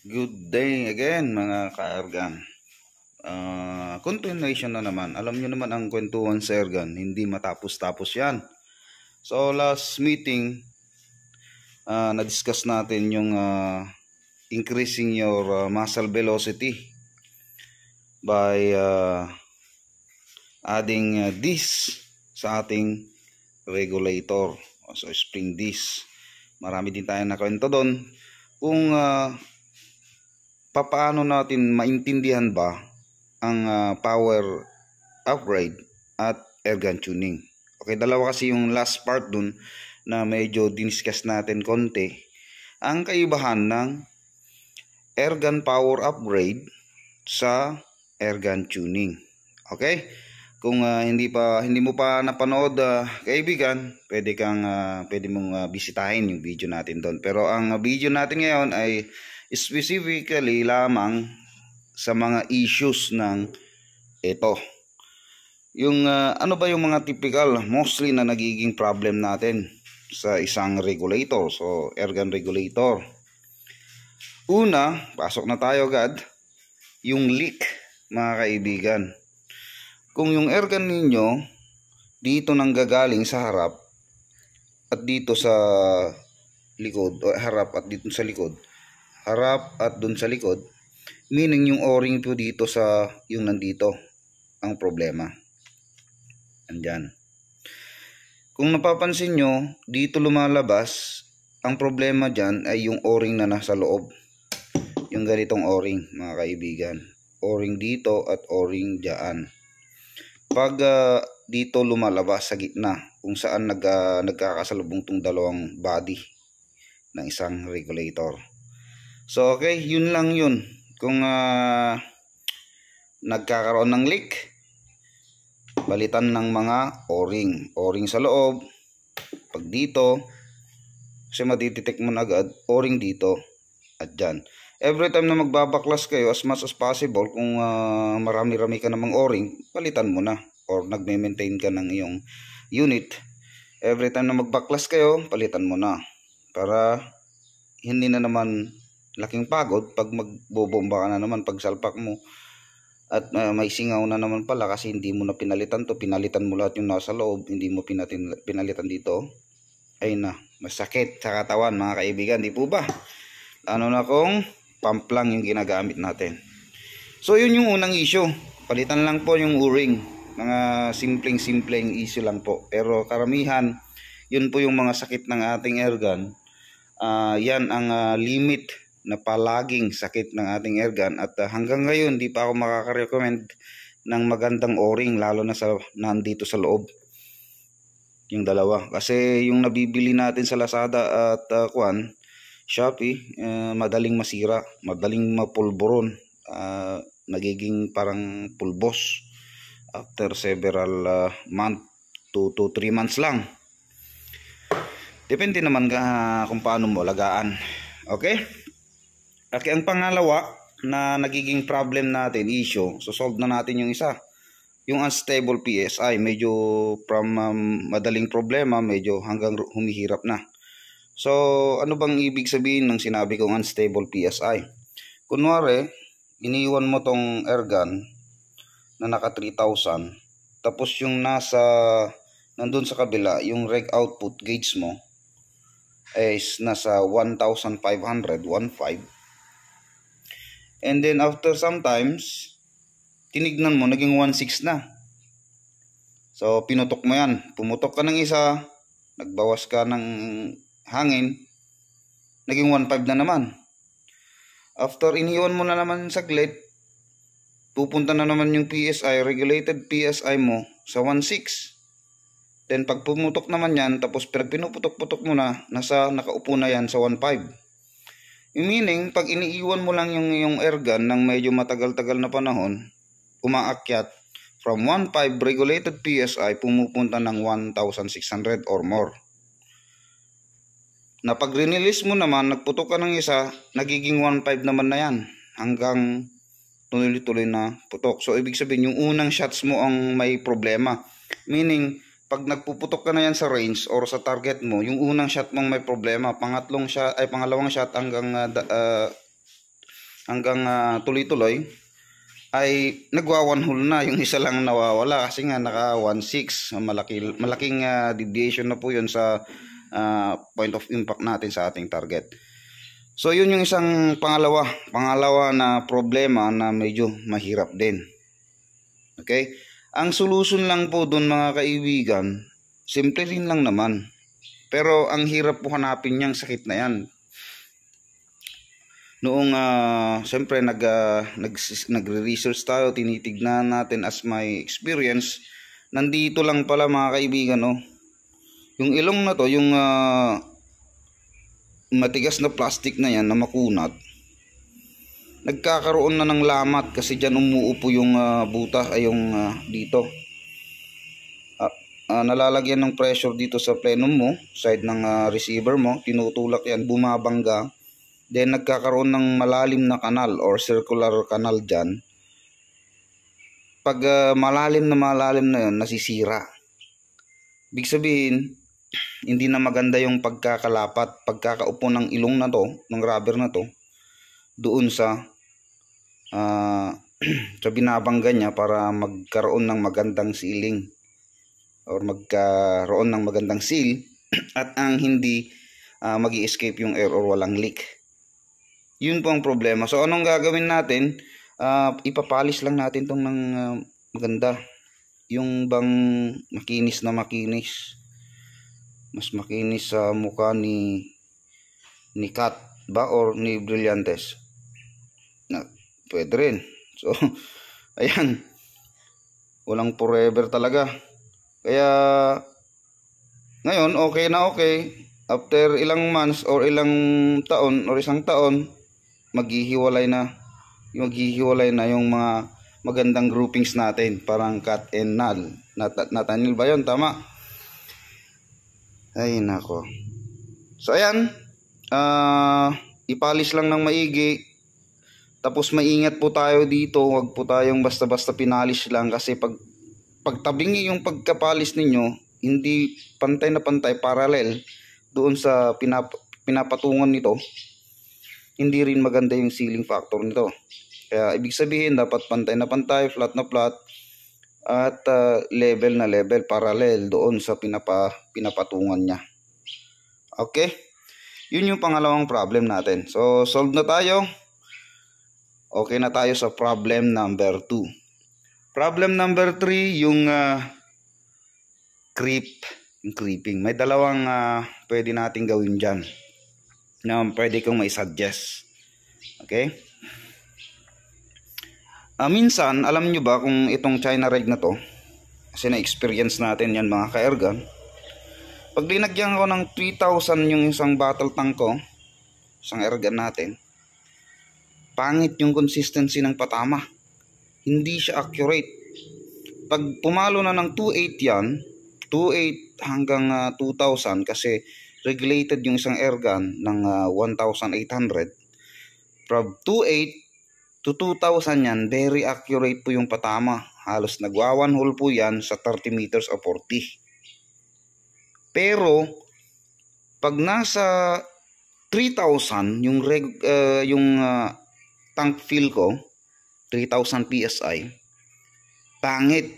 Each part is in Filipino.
Good day again mga ka-Ergan. Continuation na naman. Alam nyo naman ang kwentuhan sa Ergan, hindi matapos-tapos yan. So last meeting, na-discuss natin yung increasing your muscle velocity by adding this sa ating regulator. So spring disc. Marami din tayong nakwento doon. Kung paano natin maintindihan ba ang power upgrade at Ergan tuning. Okay, dalawa kasi yung last part dun na medyo diniscuss natin konti. Ang kaibahan ng Ergan power upgrade sa Ergan tuning. Okay? Kung hindi mo pa napanood, kaibigan, pwede mong bisitahin yung video natin doon. Pero ang video natin ngayon ay specifically lamang sa mga issues ng ito. Yung ano ba yung mga typical mostly na nagiging problem natin sa isang regulator, so Ergan regulator. Una, pasok na tayo agad, yung leak mga kaibigan. Kung yung Ergan ninyo dito nanggagaling sa harap at dito sa likod, o harap at dito sa likod, harap at dun sa likod, meaning yung o-ring po dito sa yung nandito ang problema. Andyan. Kung napapansin nyo, dito lumalabas, ang problema dyan ay yung o-ring na nasa loob. Yung ganitong o-ring mga kaibigan. O-ring dito at o-ring dyan. Pag dito lumalabas sa gitna, kung saan nagkakasalubong tong dalawang body ng isang regulator. So okay, yun lang yun. Kung nagkakaroon ng leak, balitan ng mga o-ring. O-ring sa loob, pag dito, kasi matititect mo na agad, o-ring dito at dyan. Every time na magbabaklas kayo, as much as possible, kung marami-rami ka namang o-ring, palitan mo na. Or nagme-maintain ka ng iyong unit. Every time na magbaklas kayo, palitan mo na. Para hindi na naman laking pagod pag magbobomba ka na naman pag salpak mo at may singaw na naman pala kasi hindi mo na pinalitan to, pinalitan mo lahat yung nasa loob, hindi mo pinalitan dito, ay na, masakit sa katawan mga kaibigan, di po ba? Ano na kung pump lang yung ginagamit natin. So yun yung unang issue, palitan lang po yung o-ring, mga simpleng issue lang po, pero karamihan yun po yung mga sakit ng ating Ergan. Yan ang limit na palaging sakit ng ating Ergan at hanggang ngayon di pa ako makaka-recommend ng magandang o-ring lalo na sa nandito sa loob yung dalawa, kasi yung nabibili natin sa Lazada at Shopee, madaling masira, madaling mapulburon, nagiging parang pulbos after several month, 2 to 3 months lang, depende naman kung paano mo alagaan. Okay? Okay, ang pangalawa na nagiging problem natin, issue, so solve na natin yung isa. Yung unstable PSI, medyo from madaling problema, medyo hanggang humihirap na. So, ano bang ibig sabihin ng sinabi kong unstable PSI? Kunwari, iniwan mo tong Ergan na naka 3,000, tapos yung nandun sa kabila, yung reg output gauge mo is nasa 1,500, 1.5. And then after sometimes, tinignan mo, naging 1.6 na. So, pinutok mo yan. Pumutok ka ng isa, nagbawas ka ng hangin, naging 1.5 na naman. After iniwan mo na naman saglit, pupunta na naman yung PSI, regulated PSI mo sa 1.6. Then pag pumutok naman yan, tapos pinuputok-putok mo na, nakaupo na yan sa 1.5. Meaning, pag iniiwan mo lang yung Ergan ng medyo matagal-tagal na panahon, umaakyat from 1.5 regulated PSI, pumupunta ng 1,600 or more. Na pag release mo naman, nagputok ka ng isa, nagiging 1.5 naman na yan, hanggang tuloy-tuloy na putok. So, ibig sabihin, yung unang shots mo ang may problema. Meaning, pag nagpuputok ka na yan sa range or sa target mo, yung unang shot mong may problema, pangalawang shot hanggang hanggang tuloy-tuloy, ay nagwa 1 hole na, yung isa lang nawawala kasi nga naka 1.6. Malaking deviation na po yun sa point of impact natin sa ating target. So yun yung isang pangalawa na problema na medyo mahirap din. Okay? Ang solution lang po dun mga kaibigan, simple rin lang naman. Pero ang hirap po hanapin yung sakit na yan. Noong siyempre nagre-research tayo, tinitignan natin as my experience, nandito lang pala mga kaibigan, oh. Yung ilong na to, yung matigas na plastic na yan na makunat, nagkakaroon na ng lamat kasi dyan umuupo yung butas ay yung dito. Nalalagyan ng pressure dito sa plenum mo, side ng receiver mo, tinutulak yan, bumabangga. Then nagkakaroon ng malalim na kanal or circular canal dyan. Pag malalim na yun, nasisira. Ibig sabihin, hindi na maganda yung pagkakaupo ng ilong na to, ng rubber na to, doon sa sa binabangga niya para magkaroon ng magandang sealing or magkaroon ng magandang seal at ang hindi magi-escape yung air or walang leak. Yun po ang problema. So anong gagawin natin? Ipapalis lang natin tong ng maganda. Yung bang makinis na makinis. Mas makinis sa mukha ni Kat ba or ni Brillantes. Pwede rin. So ayan. Walang forever talaga. Kaya ngayon okay na okay. After ilang months or ilang taon or isang taon, maghihiwalay na yung mga magandang groupings natin, parang cut and null. Nathaniel ba yun? Tama? Ay nako. So ayan, ipalis lang ng maigi. Tapos maingat po tayo dito, huwag po tayong basta-basta pinalis lang kasi pagtabingi yung pagkapalis ninyo, hindi pantay na pantay, parallel doon sa pinapatungan nito, hindi rin maganda yung sealing factor nito. Kaya ibig sabihin dapat pantay na pantay, flat na flat, at level na level, parallel doon sa pinapatungan niya. Okay? Yun yung pangalawang problem natin. So solve na tayo. Okay na tayo sa problem number 2. Problem number 3, yung creeping. May dalawang pwede natin gawin dyan na pwede kong mai-suggest. Okay? Minsan, alam nyo ba kung itong China rig na to, kasi na-experience natin yan mga ka-ergan, pag linagyan ko ng 3,000 yung isang battle tank ko, isang ergan natin, pangit yung consistency ng patama. Hindi siya accurate. Pag pumalo na ng 2.8 yan, 2.8 hanggang 2,000 kasi regulated yung isang airgun ng 1,800. From 2.8 to 2,000 yan, very accurate po yung patama. Halos nagwa 1 hole po yan sa 30 meters o 40. Pero pag nasa 3,000 yung tank fill ko, 3,000 PSI, pangit.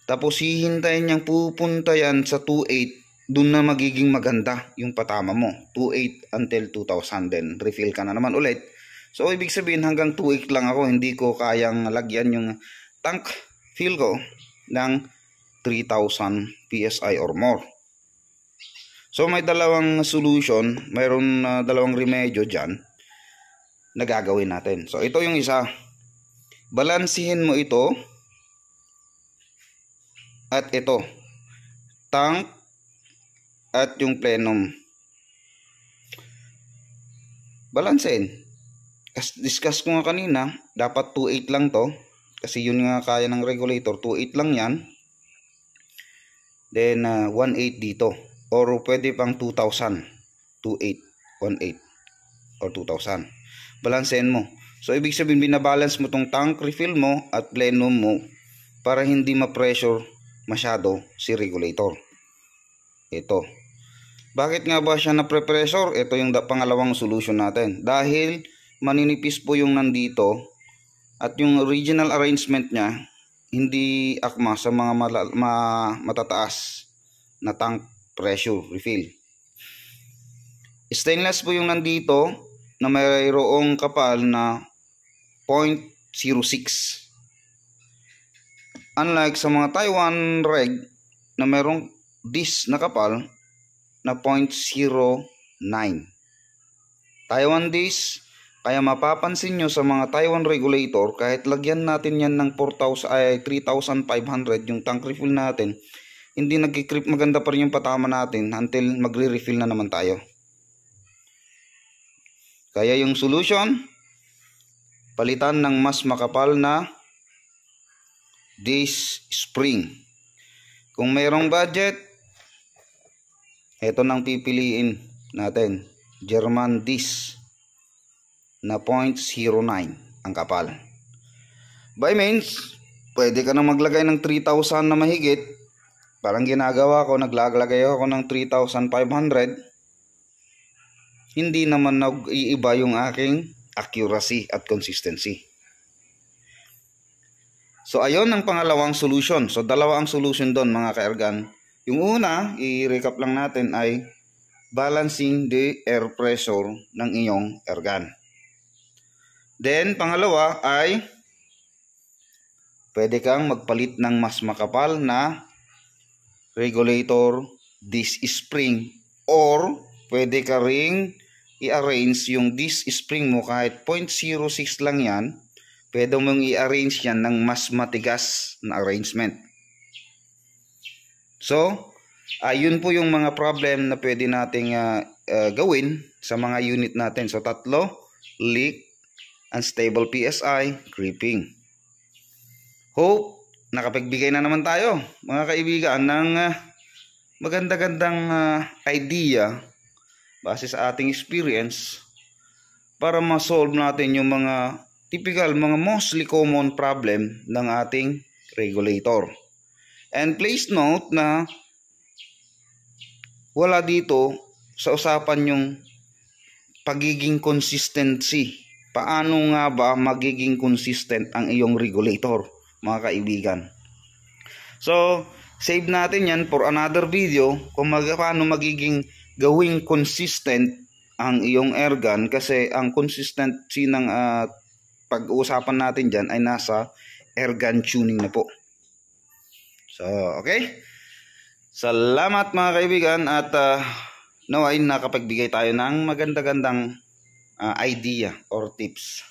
Tapos hihintayin niyang pupunta yan sa 2.8, dun na magiging maganda yung patama mo. 2.8 until 2,000, then refill ka na naman ulit. So ibig sabihin hanggang 2.8 lang ako, hindi ko kayang lagyan yung tank fill ko ng 3,000 PSI or more. So may dalawang solution, mayroon dalawang remedyo dyan na gagawin natin. So ito yung isa. Balansihin mo ito at ito, tank at yung plenum. Balansein. Discuss ko nga kanina, dapat 2.8 lang to. Kasi yun nga kaya ng regulator, 2.8 lang yan. Then 1.8 dito. Or pwede pang 2,000. 2.8, 1.8 or 2,000. Balansein mo. So ibig sabihin binabalance mo tong tank refill mo at plenum mo para hindi ma-pressure masyado si regulator. Ito. Bakit nga ba siya na-pressure? Ito yung pangalawang solution natin. Dahil maninipis po yung nandito at yung original arrangement niya hindi akma sa mga matataas na tank pressure refill. Stainless po yung nandito na mayroong kapal na 0.06. Unlike sa mga Taiwan reg na mayroong disc na kapal na 0.09. Taiwan disc, kaya mapapansin nyo sa mga Taiwan regulator, kahit lagyan natin yan ng 3,500 yung tank refill natin, hindi nagkikrip, maganda pa rin yung patama natin until magre-refill na naman tayo. Kaya yung solution, palitan ng mas makapal na disc spring. Kung mayroong budget, ito nang pipiliin natin, German disc na 0.09 ang kapal. By means, pwede ka na maglagay ng 3,000 na mahigit. Parang ginagawa ko, naglalagay ako ng 3,500. Hindi naman nag-iiba yung aking accuracy at consistency. So ayun ang pangalawang solution. So dalawa ang solution doon mga ka-ergan. Yung una, i-recap lang natin ay balancing the air pressure ng iyong ergan. Then pangalawa ay pwede kang magpalit ng mas makapal na regulator disc spring, or pwede ka ring i-arrange yung disc spring mo kahit 0.06 lang yan. Pwede mong i-arrange yan ng mas matigas na arrangement. So, yun po yung mga problem na pwede nating gawin sa mga unit natin. So, tatlo, leak, unstable PSI, creeping. Hope, nakapagbigay na naman tayo, mga kaibigan, ng maganda-gandang idea base sa ating experience para ma-solve natin yung mga typical, mga mostly common problem ng ating regulator. And please note na wala dito sa usapan yung pagiging consistency. Paano nga ba magiging consistent ang iyong regulator, mga kaibigan? So, save natin yan for another video kung paano magiging gawing consistent ang iyong airgun, kasi ang consistency ng pag-uusapan natin dyan ay nasa airgun tuning na po. So, okay? Salamat mga kaibigan, at naway nakapagbigay tayo ng maganda-gandang idea or tips.